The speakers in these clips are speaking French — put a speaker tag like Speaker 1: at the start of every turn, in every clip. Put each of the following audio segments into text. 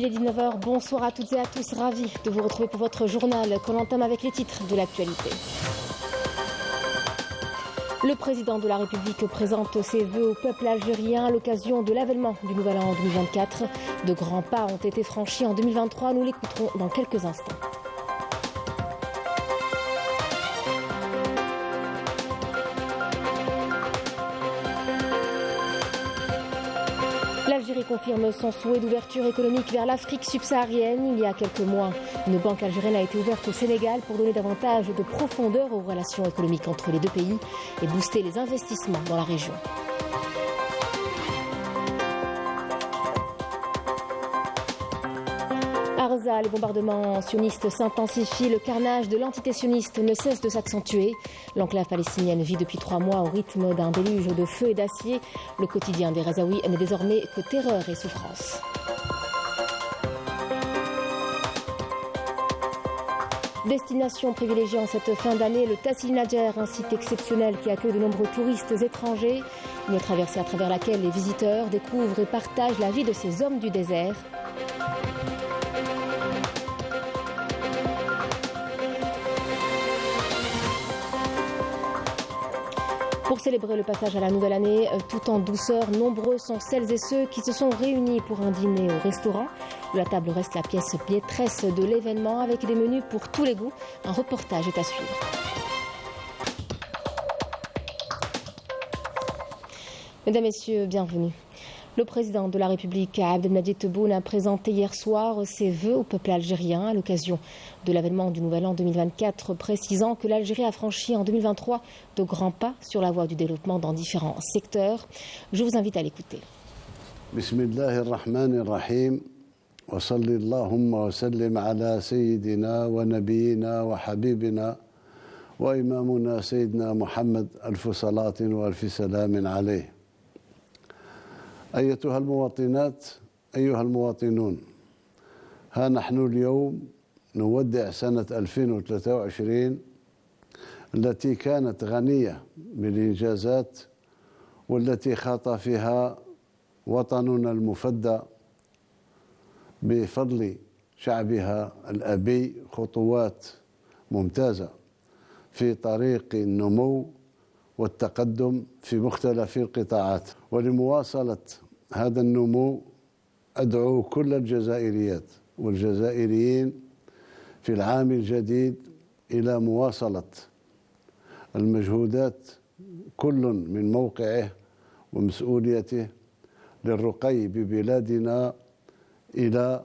Speaker 1: Il est 19 h, bonsoir à toutes et à tous, ravi de vous retrouver pour votre journal qu'on entame avec les titres de l'actualité. Le président de la République présente ses vœux au peuple algérien à l'occasion de l'avènement du Nouvel An en 2024. De grands pas ont été franchis en 2023, nous l'écouterons dans quelques instants. L'Algérie confirme son souhait d'ouverture économique vers l'Afrique subsaharienne. Il y a quelques mois, une banque algérienne a été ouverte au Sénégal pour donner davantage de profondeur aux relations économiques entre les deux pays et booster les investissements dans la région. À Gaza, les bombardements sionistes s'intensifient. Le carnage de l'entité sioniste ne cesse de s'accentuer. L'enclave palestinienne vit depuis 3 mois au rythme d'un déluge de feu et d'acier. Le quotidien des Gazaouis n'est désormais que terreur et souffrance. Destination privilégiée en cette fin d'année, le Tassil Nadjer, un site exceptionnel qui accueille de nombreux touristes étrangers. Une traversée à travers laquelle les visiteurs découvrent et partagent la vie de ces hommes du désert. Pour célébrer le passage à la nouvelle année, tout en douceur, nombreux sont celles et ceux qui se sont réunis pour un dîner au restaurant. La table reste la pièce maîtresse de l'événement avec des menus pour tous les goûts. Un reportage est à suivre. Mesdames, Messieurs, bienvenue. Le président de la République, Abdelmadjid Tebboune, a présenté hier soir ses vœux au peuple algérien à l'occasion de l'avènement du Nouvel An 2024, précisant que l'Algérie a franchi en 2023 de grands pas sur la voie du développement dans différents secteurs. Je vous invite à l'écouter.
Speaker 2: Bismillahirrahmanirrahim. Wa salli Allahumma wa sallim ala Sayyidina wa Nabiyina wa Habibina wa Imamuna Sayyidina Muhammad alfu salatin wa alfi salamin alayh. أيتها المواطنات أيها المواطنون، ها نحن اليوم نودع سنة 2023 التي كانت غنية بالإنجازات والتي خاض فيها وطننا المفدى بفضل شعبها الأبي خطوات ممتازة في طريق النمو والتقدم في مختلف القطاعات. ولمواصلة هذا النمو أدعو كل الجزائريات والجزائريين في العام الجديد إلى مواصلة المجهودات كل من موقعه ومسؤوليته للرقي ببلادنا إلى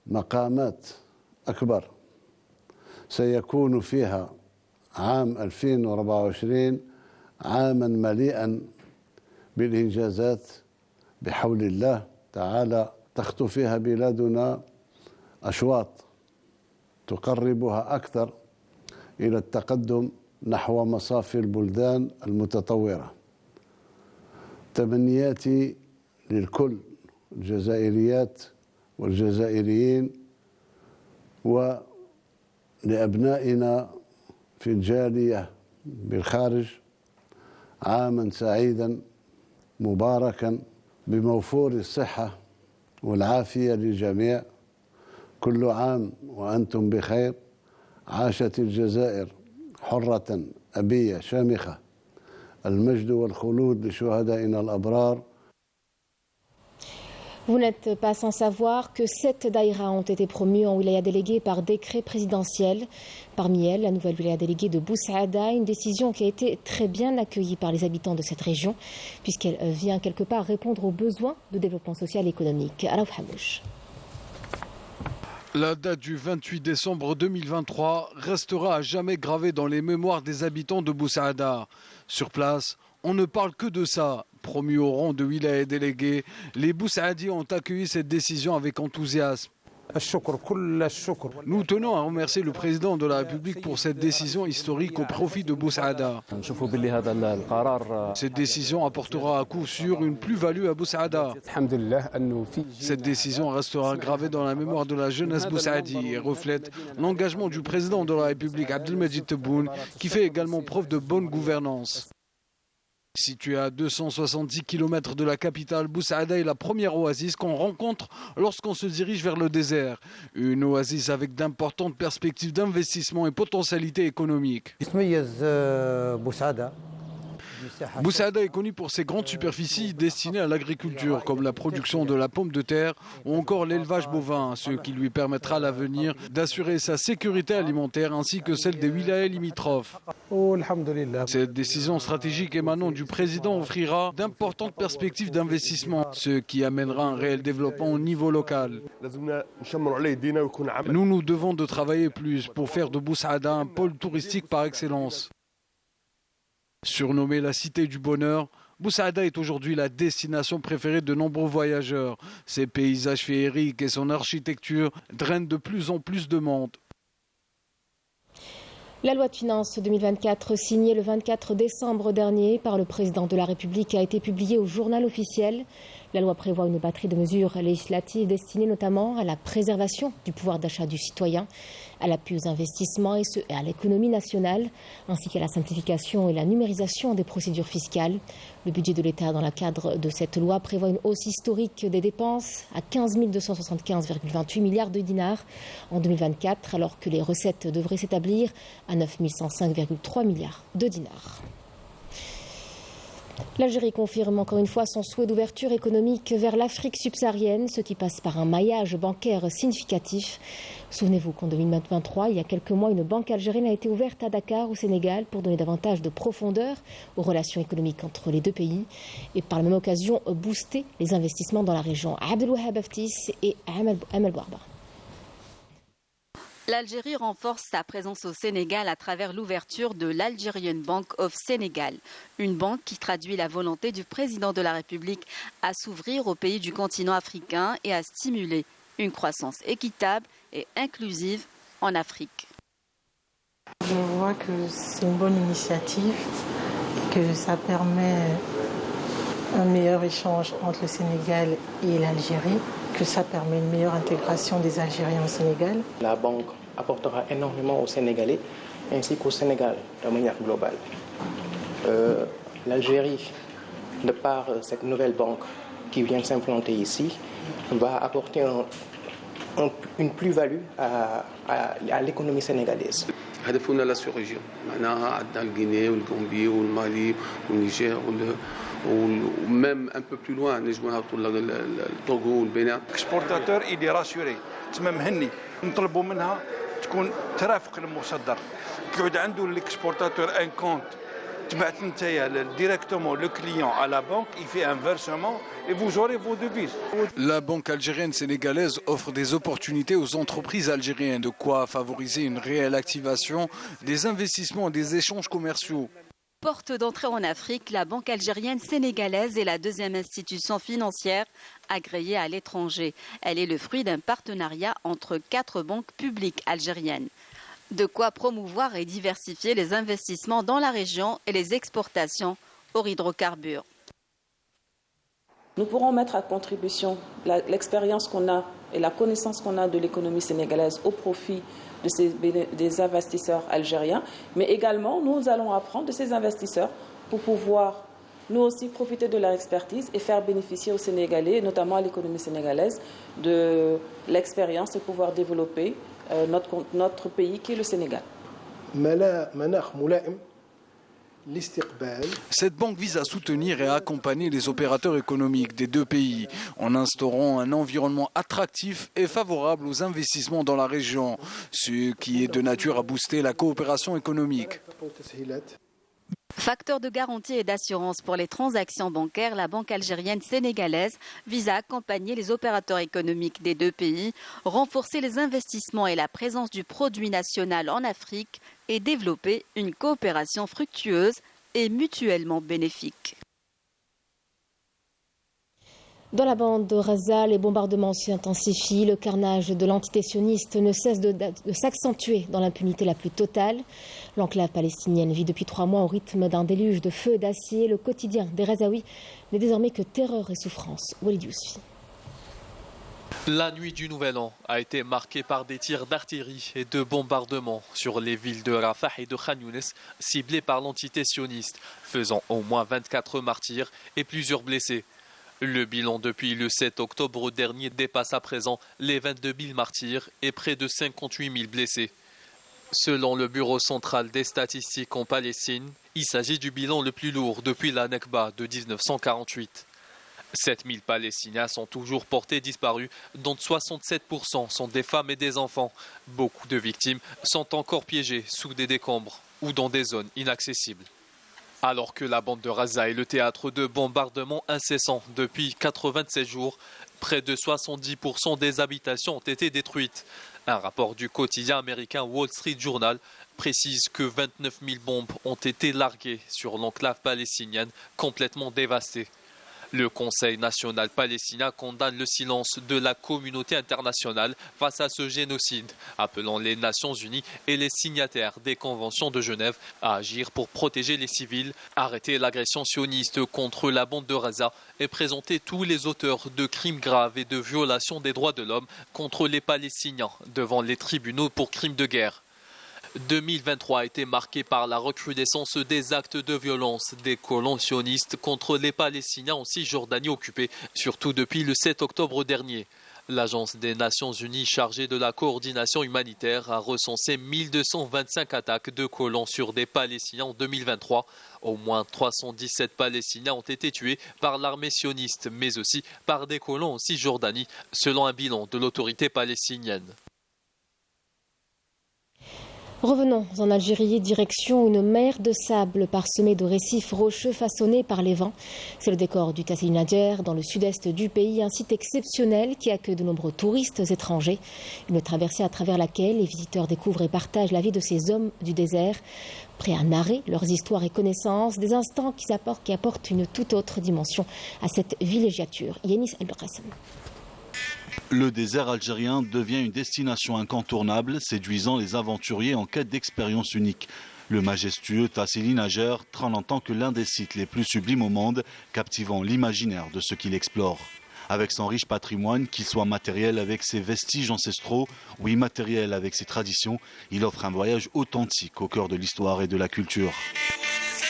Speaker 2: مقامات أكبر. سيكون فيها عام 2024 عاما مليئا بالإنجازات بحول الله تعالى. تخطو فيها بلادنا أشواط تقربها أكثر إلى التقدم نحو مصاف البلدان المتطورة. تمنياتي للكل الجزائريات والجزائريين ولأبنائنا في الجالية بالخارج عاما سعيدا مباركا بموفور الصحة والعافية للجميع. كل عام وأنتم بخير. عاشت الجزائر حرة أبية شامخة. المجد والخلود لشهدائنا الأبرار.
Speaker 1: Vous n'êtes pas sans savoir que 7 daïras ont été promues en wilaya déléguée par décret présidentiel. Parmi elles, la nouvelle wilaya déléguée de Boussaada, une décision qui a été très bien accueillie par les habitants de cette région, puisqu'elle vient quelque part répondre aux besoins de développement social et économique. Alaouf Hamouch.
Speaker 3: La date du 28 décembre 2023 restera à jamais gravée dans les mémoires des habitants de Boussaada. Sur place, on ne parle que de ça. Promus au rang de wilaya délégué, les Boussaadi ont accueilli cette décision avec enthousiasme. Nous tenons à remercier le président de la République pour cette décision historique au profit de Boussaada. Cette décision apportera à coup sûr une plus-value à Boussaada. Cette décision restera gravée dans la mémoire de la jeunesse boussaadi et reflète l'engagement du président de la République, Abdelmadjid Tebboune, qui fait également preuve de bonne gouvernance. Située à 270 km de la capitale, Bou Saada est la première oasis qu'on rencontre lorsqu'on se dirige vers le désert. Une oasis avec d'importantes perspectives d'investissement et potentialités économiques. Bou Saada est connu pour ses grandes superficies destinées à l'agriculture, comme la production de la pomme de terre ou encore l'élevage bovin, ce qui lui permettra à l'avenir d'assurer sa sécurité alimentaire ainsi que celle des wilayas limitrophes. Cette décision stratégique émanant du président offrira d'importantes perspectives d'investissement, ce qui amènera un réel développement au niveau local. Nous devons de travailler plus pour faire de Bou Saada un pôle touristique par excellence. Surnommée la cité du bonheur, Bou Saada est aujourd'hui la destination préférée de nombreux voyageurs. Ses paysages féeriques et son architecture drainent de plus en plus de monde.
Speaker 1: La loi de finances 2024 signée le 24 décembre dernier par le président de la République a été publiée au journal officiel. La loi prévoit une batterie de mesures législatives destinées notamment à la préservation du pouvoir d'achat du citoyen, à l'appui aux investissements et à l'économie nationale, ainsi qu'à la simplification et la numérisation des procédures fiscales. Le budget de l'État dans le cadre de cette loi prévoit une hausse historique des dépenses à 15 275,28 milliards de dinars en 2024, alors que les recettes devraient s'établir à 9 105,3 milliards de dinars. L'Algérie confirme encore une fois son souhait d'ouverture économique vers l'Afrique subsaharienne, ce qui passe par un maillage bancaire significatif. Souvenez-vous qu'en 2023, il y a quelques mois, une banque algérienne a été ouverte à Dakar, au Sénégal, pour donner davantage de profondeur aux relations économiques entre les deux pays et par la même occasion booster les investissements dans la région. Abdelwahab Aftis et Amel Bouarba.
Speaker 4: L'Algérie renforce sa présence au Sénégal à travers l'ouverture de l'Algerian Bank of Sénégal, une banque qui traduit la volonté du président de la République à s'ouvrir aux pays du continent africain et à stimuler une croissance équitable et inclusive en Afrique.
Speaker 5: Je vois que c'est une bonne initiative, que ça permet un meilleur échange entre le Sénégal et l'Algérie, que ça permet une meilleure intégration des Algériens au Sénégal.
Speaker 6: La banque apportera énormément aux Sénégalais ainsi qu'au Sénégal de manière globale. L'Algérie, de par cette nouvelle banque qui vient de s'implanter ici, va apporter une plus-value à l'économie sénégalaise.
Speaker 7: هدفنا لا سو-ريجيون معناها عندنا الغينيا والكومبي والمالي والنيجر وميم ان بو بلو لوان نجمو نهبطوا الطوغو والبنان.
Speaker 8: اكسبورتاتور اللي راسيوري تما مهني نطلبوا منها تكون ترافق المصدر كيعود عنده الاكسبورتاتور ان كونت تبعت نتايا ديريكتومون لو كليون à la banque il fait un versement et vous aurez vos devises.
Speaker 3: La banque algérienne sénégalaise offre des opportunités aux entreprises algériennes, de quoi favoriser une réelle activation des investissements et des échanges commerciaux.
Speaker 4: Porte d'entrée en Afrique, la banque algérienne sénégalaise est la deuxième institution financière agréée à l'étranger. Elle est le fruit d'un partenariat entre 4 banques publiques algériennes. De quoi promouvoir et diversifier les investissements dans la région et les exportations hors hydrocarbures.
Speaker 9: Nous pourrons mettre à contribution l'expérience qu'on a et la connaissance qu'on a de l'économie sénégalaise au profit des investisseurs algériens, mais également nous allons apprendre de ces investisseurs pour pouvoir nous aussi profiter de leur expertise et faire bénéficier aux Sénégalais, notamment à l'économie sénégalaise, de l'expérience et pouvoir développer notre pays qui est le Sénégal.
Speaker 3: Cette banque vise à soutenir et à accompagner les opérateurs économiques des deux pays en instaurant un environnement attractif et favorable aux investissements dans la région, ce qui est de nature à booster la coopération économique.
Speaker 4: Facteur de garantie et d'assurance pour les transactions bancaires, la banque algérienne sénégalaise vise à accompagner les opérateurs économiques des deux pays, renforcer les investissements et la présence du produit national en Afrique et développer une coopération fructueuse et mutuellement bénéfique.
Speaker 1: Dans la bande de Gaza, les bombardements s'intensifient. Le carnage de l'entité sioniste ne cesse de s'accentuer dans l'impunité la plus totale. L'enclave palestinienne vit depuis 3 mois au rythme d'un déluge de feu et d'acier. Le quotidien des Gazaouis n'est désormais que terreur et souffrance. Walid Yousfi.
Speaker 10: La nuit du Nouvel An a été marquée par des tirs d'artillerie et de bombardements sur les villes de Rafah et de Khan Younes, ciblées par l'entité sioniste, faisant au moins 24 martyrs et plusieurs blessés. Le bilan depuis le 7 octobre dernier dépasse à présent les 22 000 martyrs et près de 58 000 blessés. Selon le Bureau central des statistiques en Palestine, il s'agit du bilan le plus lourd depuis la Nakba de 1948. 7000 Palestiniens sont toujours portés disparus, dont 67% sont des femmes et des enfants. Beaucoup de victimes sont encore piégées sous des décombres ou dans des zones inaccessibles. Alors que la bande de Gaza est le théâtre de bombardements incessants depuis 87 jours, près de 70% des habitations ont été détruites. Un rapport du quotidien américain Wall Street Journal précise que 29 000 bombes ont été larguées sur l'enclave palestinienne complètement dévastée. Le Conseil national palestinien condamne le silence de la communauté internationale face à ce génocide, appelant les Nations unies et les signataires des conventions de Genève à agir pour protéger les civils, arrêter l'agression sioniste contre la bande de Gaza et présenter tous les auteurs de crimes graves et de violations des droits de l'homme contre les Palestiniens devant les tribunaux pour crimes de guerre. 2023 a été marqué par la recrudescence des actes de violence des colons sionistes contre les Palestiniens en Cisjordanie occupée, surtout depuis le 7 octobre dernier. L'Agence des Nations Unies chargée de la coordination humanitaire a recensé 1225 attaques de colons sur des Palestiniens en 2023. Au moins 317 Palestiniens ont été tués par l'armée sioniste, mais aussi par des colons en Cisjordanie, selon un bilan de l'autorité palestinienne.
Speaker 1: Revenons en Algérie, direction une mer de sable parsemée de récifs rocheux façonnés par les vents. C'est le décor du Tassili Nadjer, dans le sud-est du pays, un site exceptionnel qui accueille de nombreux touristes étrangers. Une traversée à travers laquelle les visiteurs découvrent et partagent la vie de ces hommes du désert, prêts à narrer leurs histoires et connaissances, des instants qui apportent une toute autre dimension à cette villégiature. Yanis El-Qassem.
Speaker 11: Le désert algérien devient une destination incontournable, séduisant les aventuriers en quête d'expériences uniques. Le majestueux Tassili Nadjer trône en tant que l'un des sites les plus sublimes au monde, captivant l'imaginaire de ceux qui l'explorent. Avec son riche patrimoine, qu'il soit matériel avec ses vestiges ancestraux ou immatériel avec ses traditions, il offre un voyage authentique au cœur de l'histoire et de la culture.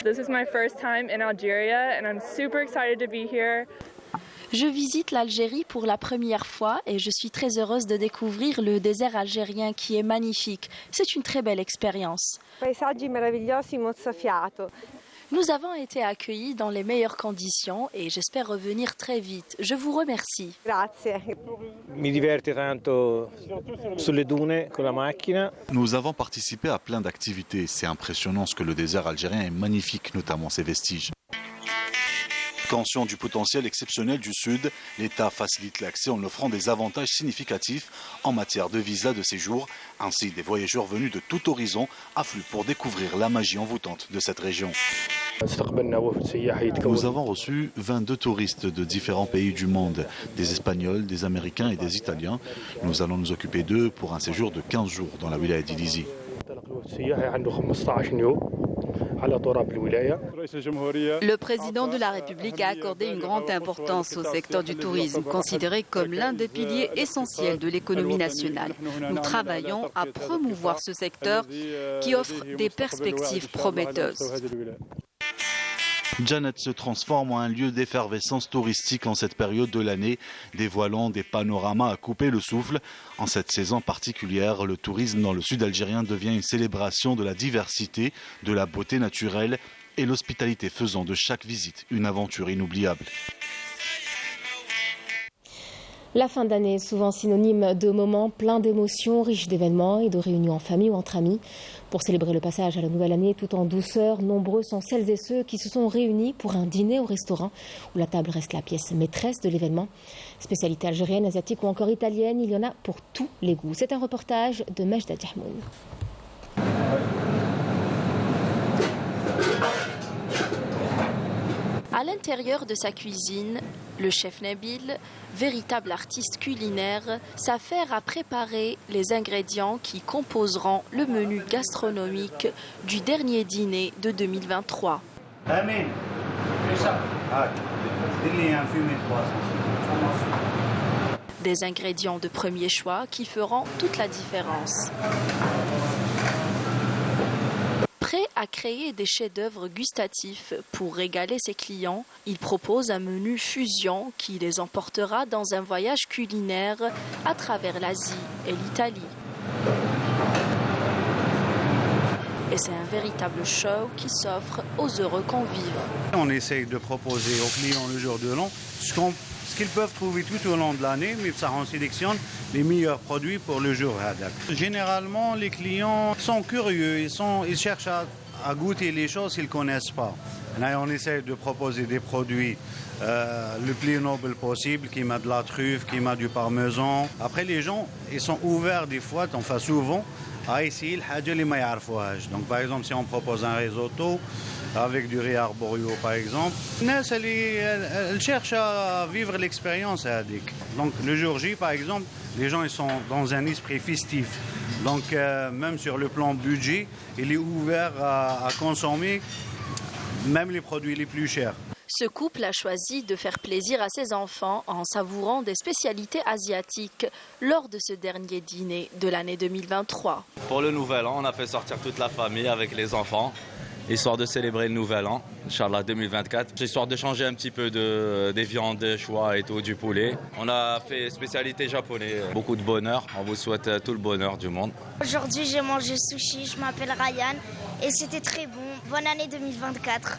Speaker 12: This is my first time in Algeria and I'm super excited to be here.
Speaker 13: Je visite l'Algérie pour la première fois et je suis très heureuse de découvrir le désert algérien qui est magnifique. C'est une très belle expérience. Nous avons été accueillis dans les meilleures conditions et j'espère revenir très vite. Je vous remercie.
Speaker 11: Nous avons participé à plein d'activités. C'est impressionnant ce que le désert algérien est magnifique, notamment ses vestiges. Conscient du potentiel exceptionnel du Sud, l'État facilite l'accès en offrant des avantages significatifs en matière de visa de séjour. Ainsi, des voyageurs venus de tout horizon affluent pour découvrir la magie envoûtante de cette région. Nous avons reçu 22 touristes de différents pays du monde, des Espagnols, des Américains et des Italiens. Nous allons nous occuper d'eux pour un séjour de 15 jours dans la wilaya d'Ilizi.
Speaker 4: Le président de la République a accordé une grande importance au secteur du tourisme, considéré comme l'un des piliers essentiels de l'économie nationale. Nous travaillons à promouvoir ce secteur qui offre des perspectives prometteuses.
Speaker 11: Djanet se transforme en un lieu d'effervescence touristique en cette période de l'année, dévoilant des panoramas à couper le souffle. En cette saison particulière, le tourisme dans le sud algérien devient une célébration de la diversité, de la beauté naturelle et l'hospitalité faisant de chaque visite une aventure inoubliable.
Speaker 1: La fin d'année est souvent synonyme de moments pleins d'émotions, riches d'événements et de réunions en famille ou entre amis. Pour célébrer le passage à la nouvelle année tout en douceur, nombreux sont celles et ceux qui se sont réunis pour un dîner au restaurant où la table reste la pièce maîtresse de l'événement. Spécialité algérienne, asiatique ou encore italienne, il y en a pour tous les goûts. C'est un reportage de Majda Djahmoun.
Speaker 13: À l'intérieur de sa cuisine, le chef Nabil, véritable artiste culinaire, s'affaire à préparer les ingrédients qui composeront le menu gastronomique du dernier dîner de 2023. Des ingrédients de premier choix qui feront toute la différence. Prêt à créer des chefs-d'œuvre gustatifs pour régaler ses clients, il propose un menu fusion qui les emportera dans un voyage culinaire à travers l'Asie et l'Italie. Et c'est un véritable show qui s'offre aux heureux convives.
Speaker 14: On essaye de proposer aux clients le jour de l'an ce qu'ils peuvent trouver tout au long de l'année, mais ça on sélectionne les meilleurs produits pour le jour. Généralement, les clients sont curieux, ils cherchent à goûter les choses qu'ils ne connaissent pas. Là, on essaye de proposer des produits le plus noble possible, qui met de la truffe, qui met du parmesan. Après, les gens, ils sont ouverts des fois, enfin souvent, à essayer les meilleurs. Donc, par exemple, si on propose un risotto avec du riz arborio, par exemple, elle cherche à vivre l'expérience. Donc, le jour J, par exemple, les gens ils sont dans un esprit festif. Donc, même sur le plan budget, il est ouvert à consommer même les produits les plus chers.
Speaker 13: Ce couple a choisi de faire plaisir à ses enfants en savourant des spécialités asiatiques lors de ce dernier dîner de l'année 2023.
Speaker 15: Pour le Nouvel An, on a fait sortir toute la famille avec les enfants, histoire de célébrer le Nouvel An, Inch'Allah 2024, histoire de changer un petit peu des viandes, des choix et tout, du poulet. On a fait spécialité japonaise, beaucoup de bonheur, on vous souhaite tout le bonheur du monde.
Speaker 16: Aujourd'hui j'ai mangé sushi, je m'appelle Ryan et c'était très bon. Bonne année 2024.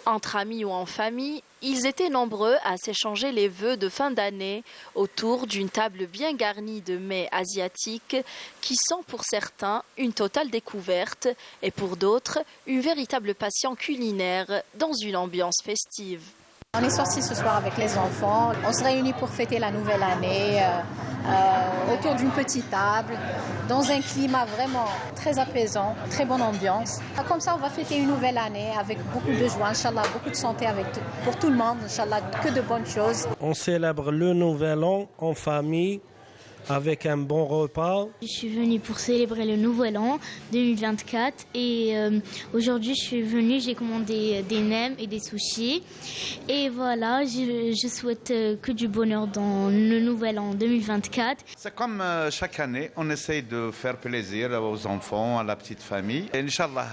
Speaker 13: Entre amis ou en famille, ils étaient nombreux à s'échanger les vœux de fin d'année autour d'une table bien garnie de mets asiatiques qui sont pour certains une totale découverte et pour d'autres une véritable passion culinaire dans une ambiance festive.
Speaker 17: On est sortis ce soir avec les enfants, on se réunit pour fêter la nouvelle année autour d'une petite table, dans un climat vraiment très apaisant, très bonne ambiance. Comme ça, on va fêter une nouvelle année avec beaucoup de joie, Inch'Allah, beaucoup de santé pour tout le monde, Inch'Allah, que de bonnes choses.
Speaker 18: On célèbre le Nouvel An en famille, avec un bon repas.
Speaker 19: Je suis venue pour célébrer le Nouvel An 2024 et aujourd'hui je suis venue, j'ai commandé des nems et des sushis et voilà, je souhaite que du bonheur dans le Nouvel An 2024.
Speaker 20: C'est comme chaque année, on essaye de faire plaisir aux enfants, à la petite famille. Inch'Allah,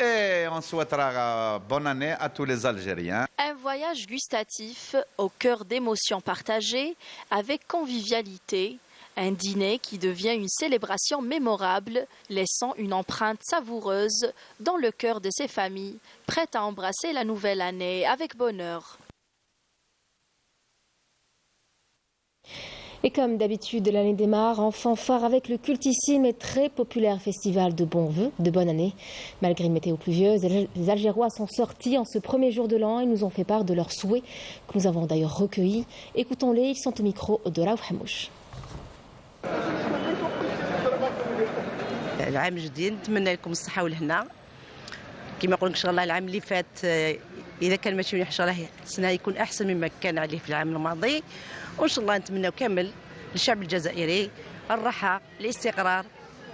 Speaker 20: et on souhaitera bonne année à tous les Algériens.
Speaker 13: Un voyage gustatif au cœur d'émotions partagées avec convivialité. Un dîner qui devient une célébration mémorable, laissant une empreinte savoureuse dans le cœur de ces familles, prêtes à embrasser la nouvelle année avec bonheur.
Speaker 1: Et comme d'habitude, l'année démarre en fanfare avec le cultissime et très populaire festival de bons vœux, de bonne année. Malgré une météo pluvieuse, les Algérois sont sortis en ce premier jour de l'an et nous ont fait part de leurs souhaits que nous avons d'ailleurs recueillis. Écoutons-les, ils sont au micro de Raouf Hamouche.
Speaker 21: العام جديد نتمنى لكم الصحة والهنا كما يقولون إن شاء الله العام اللي فات إذا كان ماشي مليح إن شاء الله السنة يكون أحسن مما كان عليه في العام الماضي وإن شاء الله نتمنى كامل للشعب الجزائري الراحة الاستقرار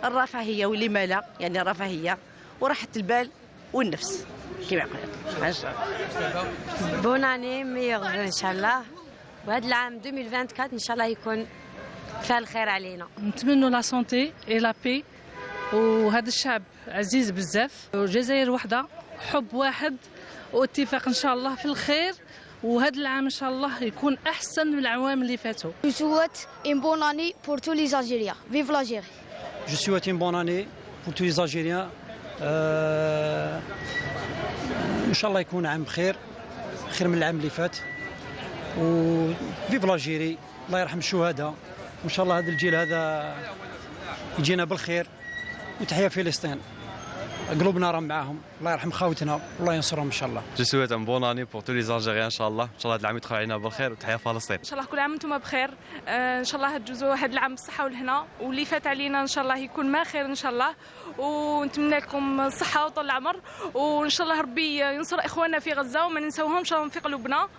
Speaker 21: الرفاهية ولما لا يعني الرفاهية وراحة البال والنفس كما يقولون.
Speaker 22: بون اني ميور ان شاء الله وهذا العام 2024 ان شاء الله يكون فيه الخير علينا.
Speaker 23: نتمنوا لا سونتي اي لا بي وهذا الشعب عزيز بزاف والجزائر وحده حب واحد واتفاق ان شاء الله في الخير وهذا العام ان شاء الله يكون احسن من العوام اللي فاتوا.
Speaker 24: Je souhaite une bonne année pour tous les Algériens. Vive l'Algérie.
Speaker 25: Je souhaite une bonne année pour tous les Algériens. ان شاء الله يكون عام بخير خير من العام اللي فات وفيف لالجيري الله يرحم الشهداء وان شاء الله هذا الجيل هذا يجينا بالخير وتحيا فلسطين قلوبنا راه معاهم الله يرحم خاوتنا والله ينصرهم ان شاء الله.
Speaker 26: Je souhaite une bonne année pour tous les Algériens ان شاء الله هذا العام يدخل علينا بالخير وتحيا فلسطين.
Speaker 12: ان شاء الله كل عام وانتم بخير ان شاء الله تجوزوا هذا العام بالصحه والهنا واللي فات علينا ان شاء الله يكون ما خير ان شاء الله ونتمنى لكم الصحه وطول العمر وان شاء الله ربي ينصر اخواننا في غزه وما ننساوهمش راهم في قلوبنا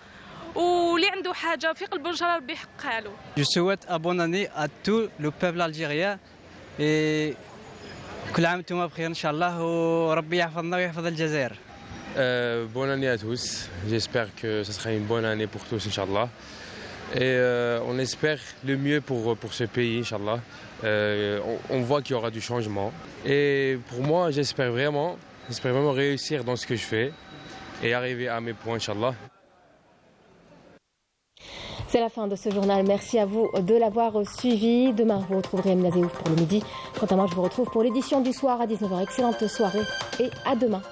Speaker 12: واللي عنده حاجه في قلبه ان شاء الله ربي يحققها له.
Speaker 27: Je souhaite une bonne année à tout le peuple algérien et كل عام وانتم بخير ان شاء الله وربي يحفظنا ويحفظ الجزائر.
Speaker 2: Bonne année à tous. J'espère que ce sera une bonne année pour tous, Inch'Allah. Et on espère le mieux pour ce pays, Inch'Allah. On voit qu'il y aura du changement. Et pour moi, j'espère vraiment réussir dans ce que je fais et arriver à mes points, Inch'Allah.
Speaker 1: C'est la fin de ce journal. Merci à vous de l'avoir suivi. Demain, vous retrouverez Amina Zeouf pour le midi. Quant à moi, je vous retrouve pour l'édition du soir à 19h. Excellente soirée et à demain.